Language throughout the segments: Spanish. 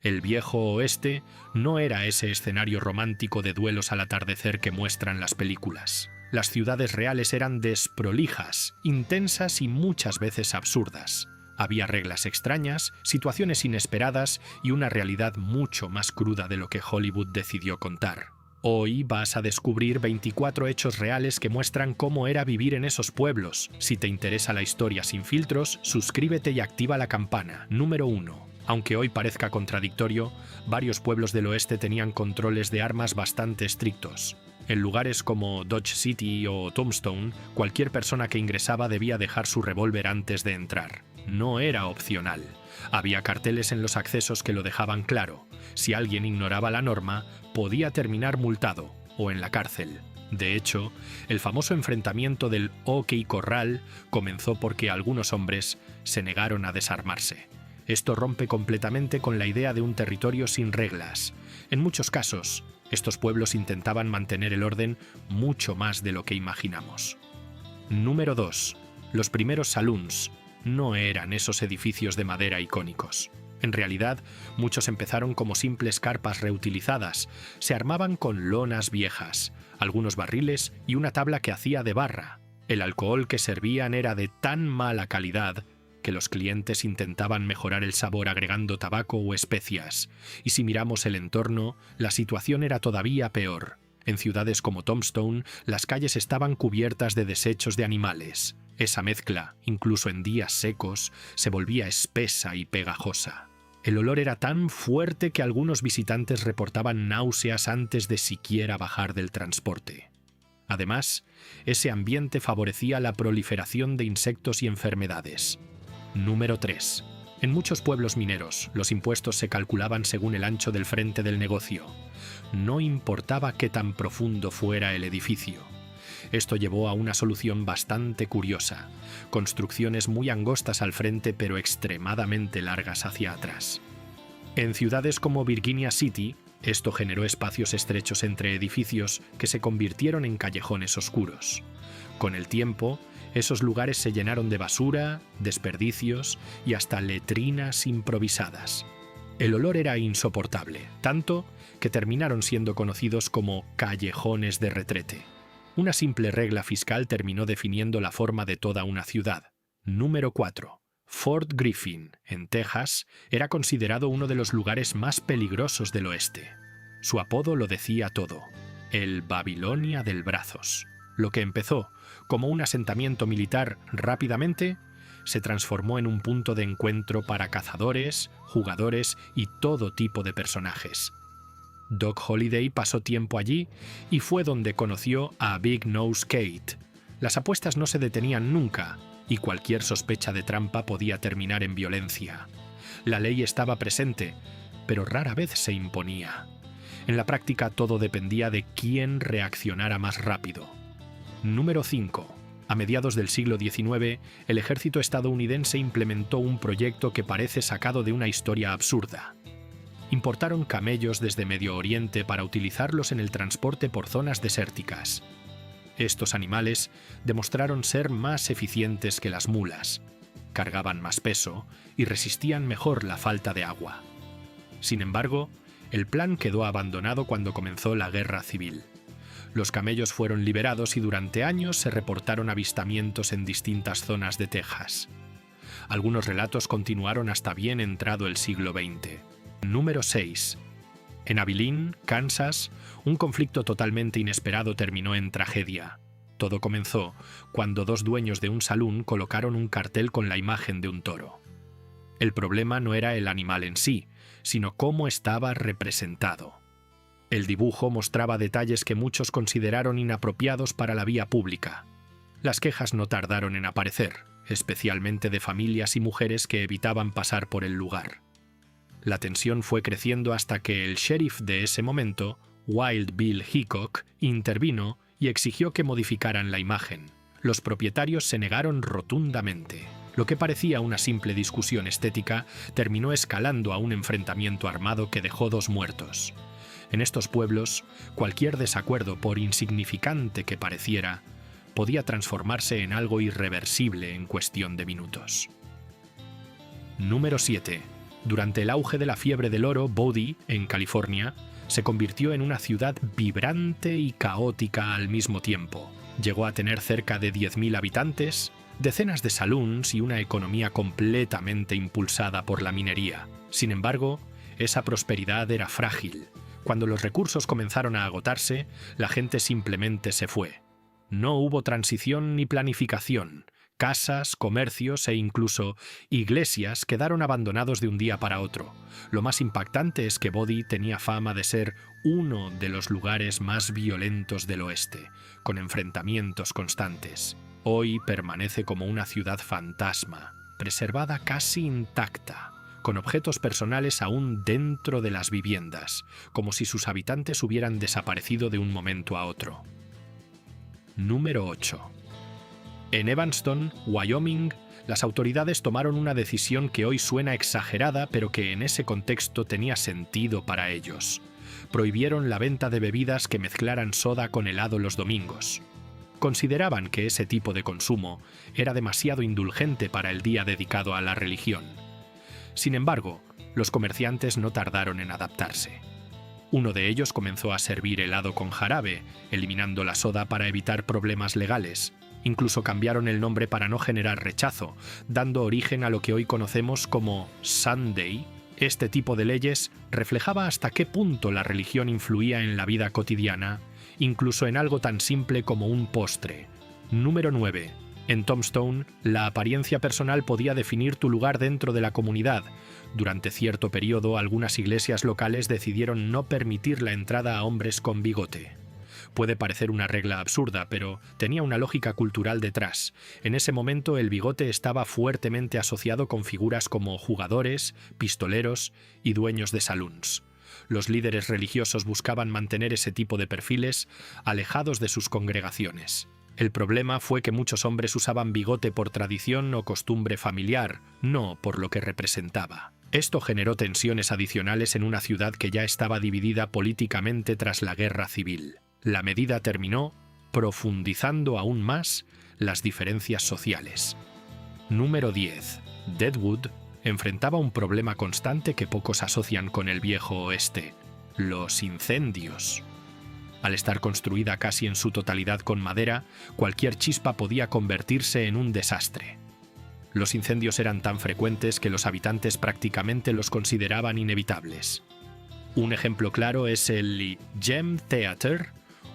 El viejo oeste no era ese escenario romántico de duelos al atardecer que muestran las películas. Las ciudades reales eran desprolijas, intensas y muchas veces absurdas. Había reglas extrañas, situaciones inesperadas y una realidad mucho más cruda de lo que Hollywood decidió contar. Hoy vas a descubrir 24 hechos reales que muestran cómo era vivir en esos pueblos. Si te interesa la historia sin filtros, suscríbete y activa la campana. Número 1. Aunque hoy parezca contradictorio, varios pueblos del oeste tenían controles de armas bastante estrictos. En lugares como Dodge City o Tombstone, cualquier persona que ingresaba debía dejar su revólver antes de entrar. No era opcional. Había carteles en los accesos que lo dejaban claro. Si alguien ignoraba la norma, podía terminar multado o en la cárcel. De hecho, el famoso enfrentamiento del OK Corral comenzó porque algunos hombres se negaron a desarmarse. Esto rompe completamente con la idea de un territorio sin reglas. En muchos casos, estos pueblos intentaban mantener el orden mucho más de lo que imaginamos. Número 2. Los primeros saloons no eran esos edificios de madera icónicos. En realidad, muchos empezaron como simples carpas reutilizadas. Se armaban con lonas viejas, algunos barriles y una tabla que hacía de barra. El alcohol que servían era de tan mala calidad que los clientes intentaban mejorar el sabor agregando tabaco o especias, y si miramos el entorno, la situación era todavía peor. En ciudades como Tombstone, las calles estaban cubiertas de desechos de animales. Esa mezcla, incluso en días secos, se volvía espesa y pegajosa. El olor era tan fuerte que algunos visitantes reportaban náuseas antes de siquiera bajar del transporte. Además, ese ambiente favorecía la proliferación de insectos y enfermedades. Número 3. En muchos pueblos mineros, los impuestos se calculaban según el ancho del frente del negocio. No importaba qué tan profundo fuera el edificio. Esto llevó a una solución bastante curiosa: construcciones muy angostas al frente pero extremadamente largas hacia atrás. En ciudades como Virginia City, esto generó espacios estrechos entre edificios que se convirtieron en callejones oscuros. Con el tiempo, esos lugares se llenaron de basura, desperdicios y hasta letrinas improvisadas. El olor era insoportable, tanto que terminaron siendo conocidos como callejones de retrete. Una simple regla fiscal terminó definiendo la forma de toda una ciudad. Número 4. Fort Griffin, en Texas, era considerado uno de los lugares más peligrosos del oeste. Su apodo lo decía todo: el Babilonia del Brazos. Lo que empezó como un asentamiento militar rápidamente se transformó en un punto de encuentro para cazadores, jugadores y todo tipo de personajes. Doc Holliday pasó tiempo allí y fue donde conoció a Big Nose Kate. Las apuestas no se detenían nunca y cualquier sospecha de trampa podía terminar en violencia. La ley estaba presente, pero rara vez se imponía. En la práctica todo dependía de quién reaccionara más rápido. Número 5. A mediados del siglo XIX, el ejército estadounidense implementó un proyecto que parece sacado de una historia absurda. Importaron camellos desde Medio Oriente para utilizarlos en el transporte por zonas desérticas. Estos animales demostraron ser más eficientes que las mulas, cargaban más peso y resistían mejor la falta de agua. Sin embargo, el plan quedó abandonado cuando comenzó la Guerra Civil. Los camellos fueron liberados y durante años se reportaron avistamientos en distintas zonas de Texas. Algunos relatos continuaron hasta bien entrado el siglo XX. Número 6. En Abilene, Kansas, un conflicto totalmente inesperado terminó en tragedia. Todo comenzó cuando dos dueños de un salón colocaron un cartel con la imagen de un toro. El problema no era el animal en sí, sino cómo estaba representado. El dibujo mostraba detalles que muchos consideraron inapropiados para la vía pública. Las quejas no tardaron en aparecer, especialmente de familias y mujeres que evitaban pasar por el lugar. La tensión fue creciendo hasta que el sheriff de ese momento, Wild Bill Hickok, intervino y exigió que modificaran la imagen. Los propietarios se negaron rotundamente. Lo que parecía una simple discusión estética terminó escalando a un enfrentamiento armado que dejó 2 muertos. En estos pueblos, cualquier desacuerdo, por insignificante que pareciera, podía transformarse en algo irreversible en cuestión de minutos. Número 7. Durante el auge de la fiebre del oro, Bodie, en California, se convirtió en una ciudad vibrante y caótica al mismo tiempo. Llegó a tener cerca de 10.000 habitantes, decenas de saloons y una economía completamente impulsada por la minería. Sin embargo, esa prosperidad era frágil. Cuando los recursos comenzaron a agotarse, la gente simplemente se fue. No hubo transición ni planificación. Casas, comercios e incluso iglesias quedaron abandonados de un día para otro. Lo más impactante es que Bodie tenía fama de ser uno de los lugares más violentos del oeste, con enfrentamientos constantes. Hoy permanece como una ciudad fantasma, preservada casi intacta, con objetos personales aún dentro de las viviendas, como si sus habitantes hubieran desaparecido de un momento a otro. Número 8. En Evanston, Wyoming, las autoridades tomaron una decisión que hoy suena exagerada, pero que en ese contexto tenía sentido para ellos. Prohibieron la venta de bebidas que mezclaran soda con helado los domingos. Consideraban que ese tipo de consumo era demasiado indulgente para el día dedicado a la religión. Sin embargo, los comerciantes no tardaron en adaptarse. Uno de ellos comenzó a servir helado con jarabe, eliminando la soda para evitar problemas legales. Incluso cambiaron el nombre para no generar rechazo, dando origen a lo que hoy conocemos como Sunday. Este tipo de leyes reflejaba hasta qué punto la religión influía en la vida cotidiana, incluso en algo tan simple como un postre. Número 9. En Tombstone, la apariencia personal podía definir tu lugar dentro de la comunidad. Durante cierto periodo, algunas iglesias locales decidieron no permitir la entrada a hombres con bigote. Puede parecer una regla absurda, pero tenía una lógica cultural detrás. En ese momento el bigote estaba fuertemente asociado con figuras como jugadores, pistoleros y dueños de saloons. Los líderes religiosos buscaban mantener ese tipo de perfiles alejados de sus congregaciones. El problema fue que muchos hombres usaban bigote por tradición o costumbre familiar, no por lo que representaba. Esto generó tensiones adicionales en una ciudad que ya estaba dividida políticamente tras la guerra civil. La medida terminó profundizando aún más las diferencias sociales. Número 10. Deadwood enfrentaba un problema constante que pocos asocian con el viejo oeste: los incendios. Al estar construida casi en su totalidad con madera, cualquier chispa podía convertirse en un desastre. Los incendios eran tan frecuentes que los habitantes prácticamente los consideraban inevitables. Un ejemplo claro es el Gem Theater,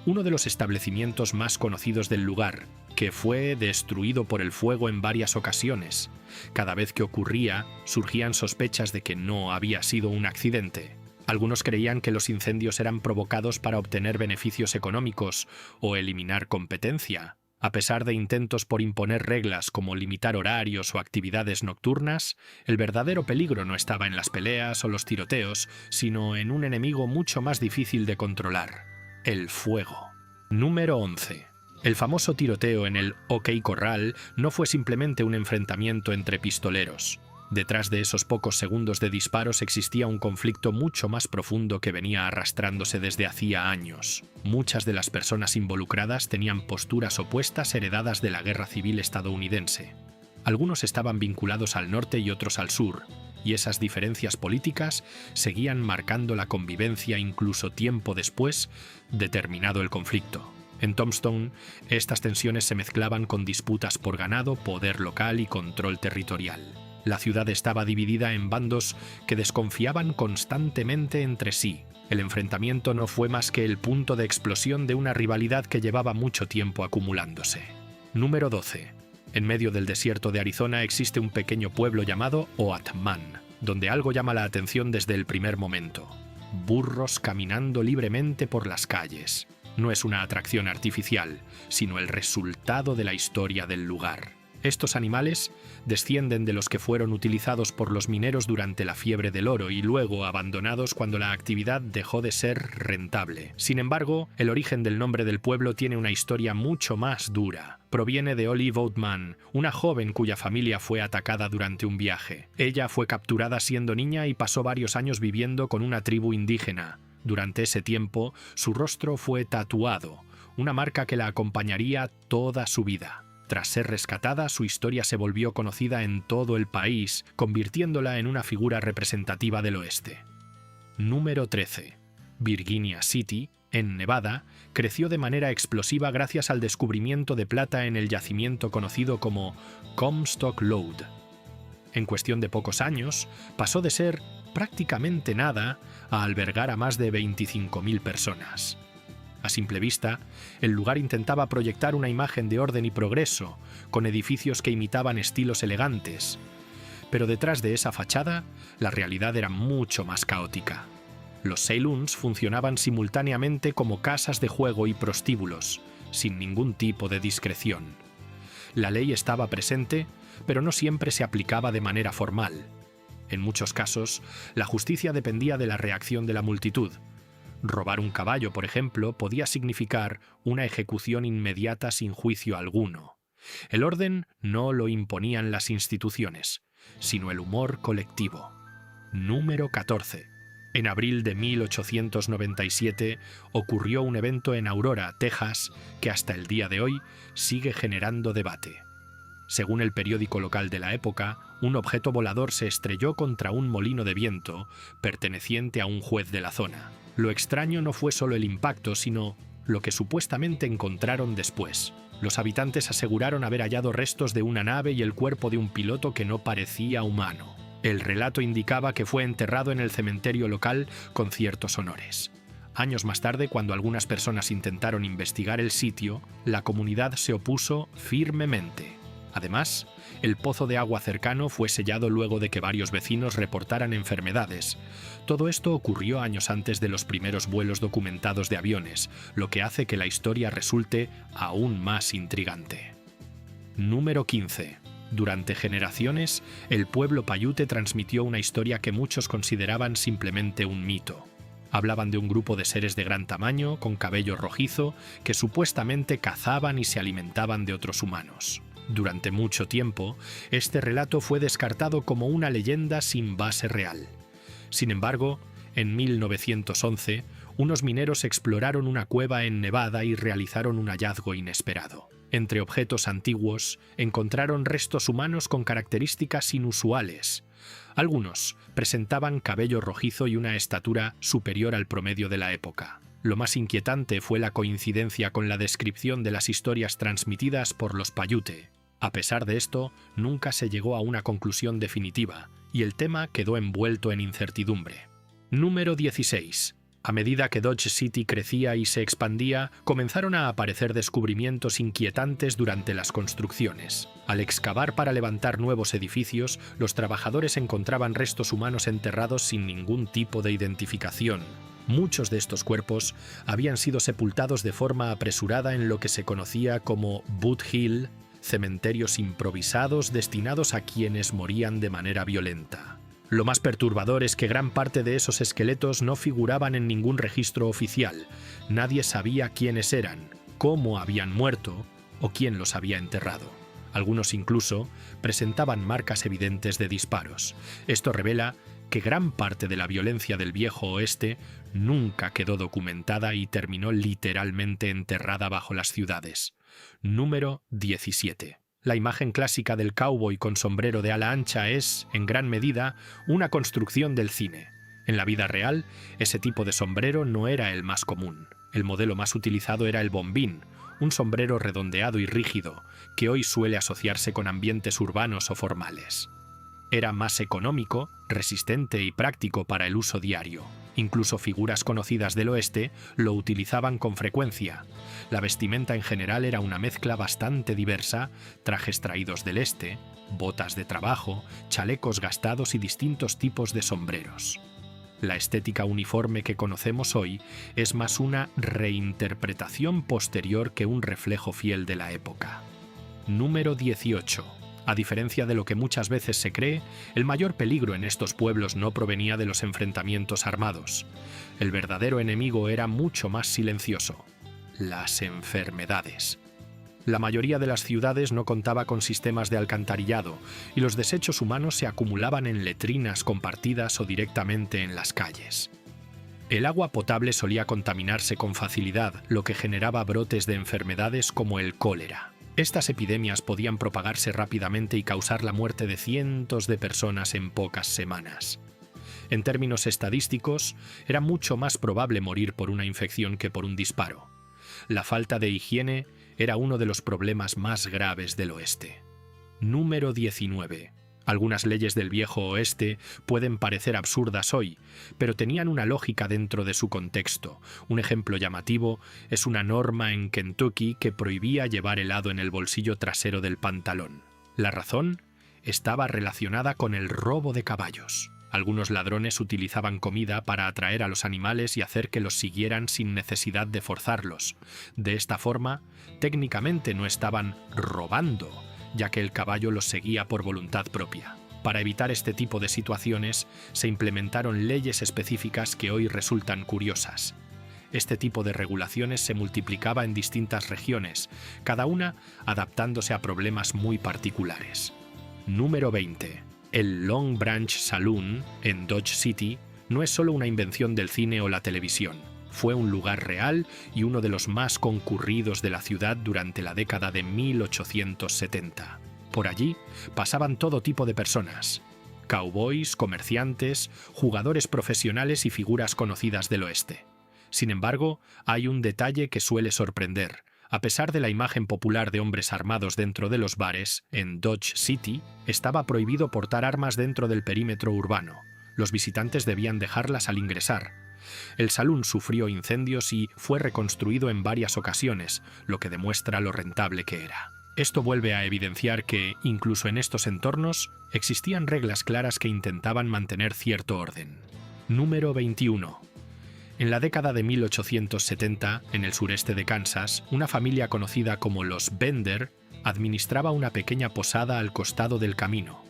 uno de los establecimientos más conocidos del lugar, que fue destruido por el fuego en varias ocasiones. Cada vez que ocurría, surgían sospechas de que no había sido un accidente. Algunos creían que los incendios eran provocados para obtener beneficios económicos o eliminar competencia. A pesar de intentos por imponer reglas como limitar horarios o actividades nocturnas, el verdadero peligro no estaba en las peleas o los tiroteos, sino en un enemigo mucho más difícil de controlar: el fuego. Número 11. El famoso tiroteo en el OK Corral no fue simplemente un enfrentamiento entre pistoleros. Detrás de esos pocos segundos de disparos existía un conflicto mucho más profundo que venía arrastrándose desde hacía años. Muchas de las personas involucradas tenían posturas opuestas heredadas de la Guerra Civil estadounidense. Algunos estaban vinculados al norte y otros al sur, y esas diferencias políticas seguían marcando la convivencia incluso tiempo después de terminado el conflicto. En Tombstone, estas tensiones se mezclaban con disputas por ganado, poder local y control territorial. La ciudad estaba dividida en bandos que desconfiaban constantemente entre sí. El enfrentamiento no fue más que el punto de explosión de una rivalidad que llevaba mucho tiempo acumulándose. Número 12. En medio del desierto de Arizona existe un pequeño pueblo llamado Oatman, donde algo llama la atención desde el primer momento: burros caminando libremente por las calles. No es una atracción artificial, sino el resultado de la historia del lugar. Estos animales descienden de los que fueron utilizados por los mineros durante la fiebre del oro y luego abandonados cuando la actividad dejó de ser rentable. Sin embargo, el origen del nombre del pueblo tiene una historia mucho más dura. Proviene de Olive Oatman, una joven cuya familia fue atacada durante un viaje. Ella fue capturada siendo niña y pasó varios años viviendo con una tribu indígena. Durante ese tiempo, su rostro fue tatuado, una marca que la acompañaría toda su vida. Tras ser rescatada, su historia se volvió conocida en todo el país, convirtiéndola en una figura representativa del oeste. Número 13. Virginia City, en Nevada, creció de manera explosiva gracias al descubrimiento de plata en el yacimiento conocido como Comstock Lode. En cuestión de pocos años, pasó de ser prácticamente nada a albergar a más de 25.000 personas. A simple vista, el lugar intentaba proyectar una imagen de orden y progreso, con edificios que imitaban estilos elegantes. Pero detrás de esa fachada, la realidad era mucho más caótica. Los saloons funcionaban simultáneamente como casas de juego y prostíbulos, sin ningún tipo de discreción. La ley estaba presente, pero no siempre se aplicaba de manera formal. En muchos casos, la justicia dependía de la reacción de la multitud. Robar un caballo, por ejemplo, podía significar una ejecución inmediata sin juicio alguno. El orden no lo imponían las instituciones, sino el humor colectivo. Número 14. En abril de 1897 ocurrió un evento en Aurora, Texas, que hasta el día de hoy sigue generando debate. Según el periódico local de la época, un objeto volador se estrelló contra un molino de viento perteneciente a un juez de la zona. Lo extraño no fue solo el impacto, sino lo que supuestamente encontraron después. Los habitantes aseguraron haber hallado restos de una nave y el cuerpo de un piloto que no parecía humano. El relato indicaba que fue enterrado en el cementerio local con ciertos honores. Años más tarde, cuando algunas personas intentaron investigar el sitio, la comunidad se opuso firmemente. Además, el pozo de agua cercano fue sellado luego de que varios vecinos reportaran enfermedades. Todo esto ocurrió años antes de los primeros vuelos documentados de aviones, lo que hace que la historia resulte aún más intrigante. Número 15. Durante generaciones, el pueblo paiute transmitió una historia que muchos consideraban simplemente un mito. Hablaban de un grupo de seres de gran tamaño, con cabello rojizo, que supuestamente cazaban y se alimentaban de otros humanos. Durante mucho tiempo, este relato fue descartado como una leyenda sin base real. Sin embargo, en 1911, unos mineros exploraron una cueva en Nevada y realizaron un hallazgo inesperado. Entre objetos antiguos, encontraron restos humanos con características inusuales. Algunos presentaban cabello rojizo y una estatura superior al promedio de la época. Lo más inquietante fue la coincidencia con la descripción de las historias transmitidas por los paiute. A pesar de esto, nunca se llegó a una conclusión definitiva, y el tema quedó envuelto en incertidumbre. Número 16. A medida que Dodge City crecía y se expandía, comenzaron a aparecer descubrimientos inquietantes durante las construcciones. Al excavar para levantar nuevos edificios, los trabajadores encontraban restos humanos enterrados sin ningún tipo de identificación. Muchos de estos cuerpos habían sido sepultados de forma apresurada en lo que se conocía como Boot Hill, cementerios improvisados destinados a quienes morían de manera violenta. Lo más perturbador es que gran parte de esos esqueletos no figuraban en ningún registro oficial. Nadie sabía quiénes eran, cómo habían muerto o quién los había enterrado. Algunos incluso presentaban marcas evidentes de disparos. Esto revela que gran parte de la violencia del Viejo Oeste nunca quedó documentada y terminó literalmente enterrada bajo las ciudades. Número 17. La imagen clásica del cowboy con sombrero de ala ancha es, en gran medida, una construcción del cine. En la vida real, ese tipo de sombrero no era el más común. El modelo más utilizado era el bombín, un sombrero redondeado y rígido, que hoy suele asociarse con ambientes urbanos o formales. Era más económico, resistente y práctico para el uso diario. Incluso figuras conocidas del oeste lo utilizaban con frecuencia. La vestimenta en general era una mezcla bastante diversa: trajes traídos del este, botas de trabajo, chalecos gastados y distintos tipos de sombreros. La estética uniforme que conocemos hoy es más una reinterpretación posterior que un reflejo fiel de la época. Número 18. A diferencia de lo que muchas veces se cree, el mayor peligro en estos pueblos no provenía de los enfrentamientos armados. El verdadero enemigo era mucho más silencioso: las enfermedades. La mayoría de las ciudades no contaba con sistemas de alcantarillado y los desechos humanos se acumulaban en letrinas compartidas o directamente en las calles. El agua potable solía contaminarse con facilidad, lo que generaba brotes de enfermedades como el cólera. Estas epidemias podían propagarse rápidamente y causar la muerte de cientos de personas en pocas semanas. En términos estadísticos, era mucho más probable morir por una infección que por un disparo. La falta de higiene era uno de los problemas más graves del oeste. Número 19. Algunas leyes del viejo oeste pueden parecer absurdas hoy, pero tenían una lógica dentro de su contexto. Un ejemplo llamativo es una norma en Kentucky que prohibía llevar helado en el bolsillo trasero del pantalón. La razón estaba relacionada con el robo de caballos. Algunos ladrones utilizaban comida para atraer a los animales y hacer que los siguieran sin necesidad de forzarlos. De esta forma, técnicamente no estaban robando, ya que el caballo los seguía por voluntad propia. Para evitar este tipo de situaciones, se implementaron leyes específicas que hoy resultan curiosas. Este tipo de regulaciones se multiplicaba en distintas regiones, cada una adaptándose a problemas muy particulares. Número 20. El Long Branch Saloon, en Dodge City, no es solo una invención del cine o la televisión. Fue un lugar real y uno de los más concurridos de la ciudad durante la década de 1870. Por allí pasaban todo tipo de personas: cowboys, comerciantes, jugadores profesionales y figuras conocidas del oeste. Sin embargo, hay un detalle que suele sorprender. A pesar de la imagen popular de hombres armados dentro de los bares, en Dodge City estaba prohibido portar armas dentro del perímetro urbano. Los visitantes debían dejarlas al ingresar. El salón sufrió incendios y fue reconstruido en varias ocasiones, lo que demuestra lo rentable que era. Esto vuelve a evidenciar que, incluso en estos entornos, existían reglas claras que intentaban mantener cierto orden. Número 21. En la década de 1870, en el sureste de Kansas, una familia conocida como los Bender administraba una pequeña posada al costado del camino.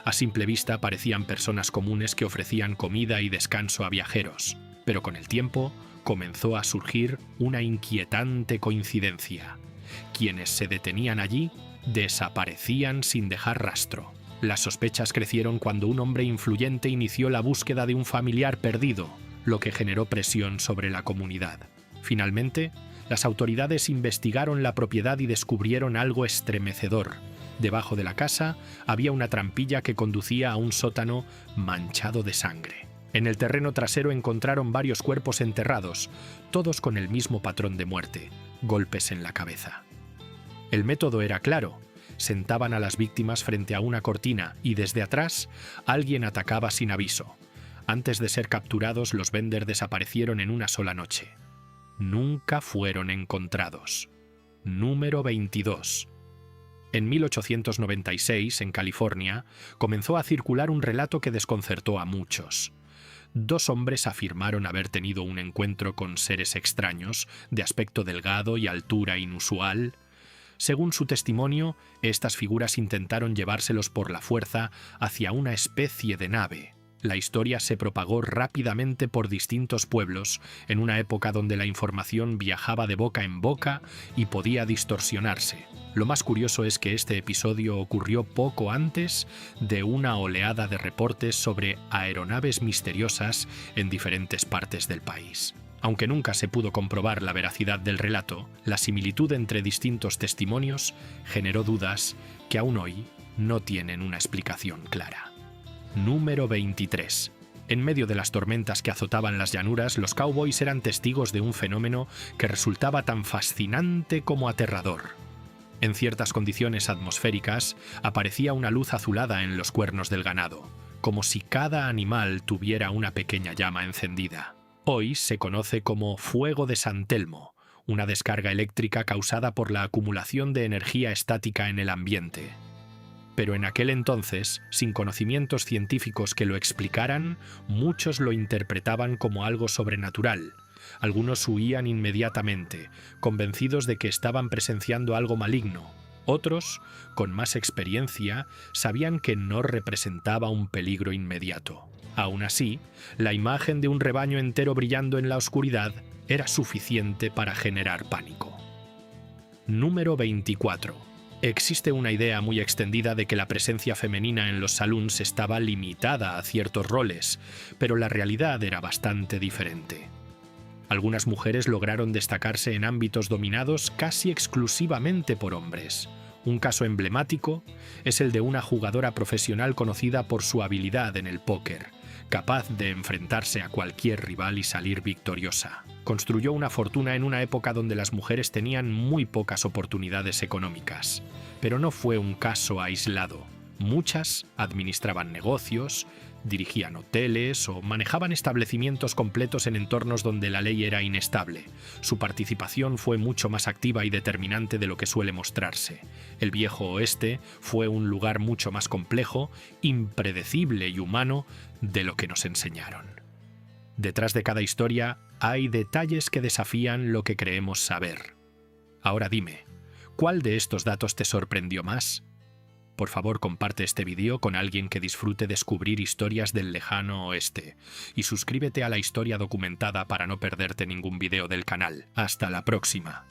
A simple vista parecían personas comunes que ofrecían comida y descanso a viajeros, pero con el tiempo comenzó a surgir una inquietante coincidencia. Quienes se detenían allí desaparecían sin dejar rastro. Las sospechas crecieron cuando un hombre influyente inició la búsqueda de un familiar perdido, lo que generó presión sobre la comunidad. Finalmente, las autoridades investigaron la propiedad y descubrieron algo estremecedor. Debajo de la casa había una trampilla que conducía a un sótano manchado de sangre. En el terreno trasero encontraron varios cuerpos enterrados, todos con el mismo patrón de muerte: golpes en la cabeza. El método era claro: sentaban a las víctimas frente a una cortina y desde atrás alguien atacaba sin aviso. Antes de ser capturados, los Bender desaparecieron en una sola noche. Nunca fueron encontrados. Número 22. En 1896, en California, comenzó a circular un relato que desconcertó a muchos. Dos hombres afirmaron haber tenido un encuentro con seres extraños, de aspecto delgado y altura inusual. Según su testimonio, estas figuras intentaron llevárselos por la fuerza hacia una especie de nave. La historia se propagó rápidamente por distintos pueblos, en una época donde la información viajaba de boca en boca y podía distorsionarse. Lo más curioso es que este episodio ocurrió poco antes de una oleada de reportes sobre aeronaves misteriosas en diferentes partes del país. Aunque nunca se pudo comprobar la veracidad del relato, la similitud entre distintos testimonios generó dudas que aún hoy no tienen una explicación clara. Número 23. En medio de las tormentas que azotaban las llanuras, los cowboys eran testigos de un fenómeno que resultaba tan fascinante como aterrador. En ciertas condiciones atmosféricas, aparecía una luz azulada en los cuernos del ganado, como si cada animal tuviera una pequeña llama encendida. Hoy se conoce como fuego de San Telmo, una descarga eléctrica causada por la acumulación de energía estática en el ambiente. Pero en aquel entonces, sin conocimientos científicos que lo explicaran, muchos lo interpretaban como algo sobrenatural. Algunos huían inmediatamente, convencidos de que estaban presenciando algo maligno. Otros, con más experiencia, sabían que no representaba un peligro inmediato. Aún así, la imagen de un rebaño entero brillando en la oscuridad era suficiente para generar pánico. Número 24. Existe una idea muy extendida de que la presencia femenina en los saloons estaba limitada a ciertos roles, pero la realidad era bastante diferente. Algunas mujeres lograron destacarse en ámbitos dominados casi exclusivamente por hombres. Un caso emblemático es el de una jugadora profesional conocida por su habilidad en el póker, capaz de enfrentarse a cualquier rival y salir victoriosa. Construyó una fortuna en una época donde las mujeres tenían muy pocas oportunidades económicas. Pero no fue un caso aislado. Muchas administraban negocios, dirigían hoteles o manejaban establecimientos completos en entornos donde la ley era inestable. Su participación fue mucho más activa y determinante de lo que suele mostrarse. El viejo oeste fue un lugar mucho más complejo, impredecible y humano de lo que nos enseñaron. Detrás de cada historia hay detalles que desafían lo que creemos saber. Ahora dime, ¿cuál de estos datos te sorprendió más? Por favor, comparte este vídeo con alguien que disfrute descubrir historias del lejano oeste y suscríbete a La Historia Documentada para no perderte ningún vídeo del canal. Hasta la próxima.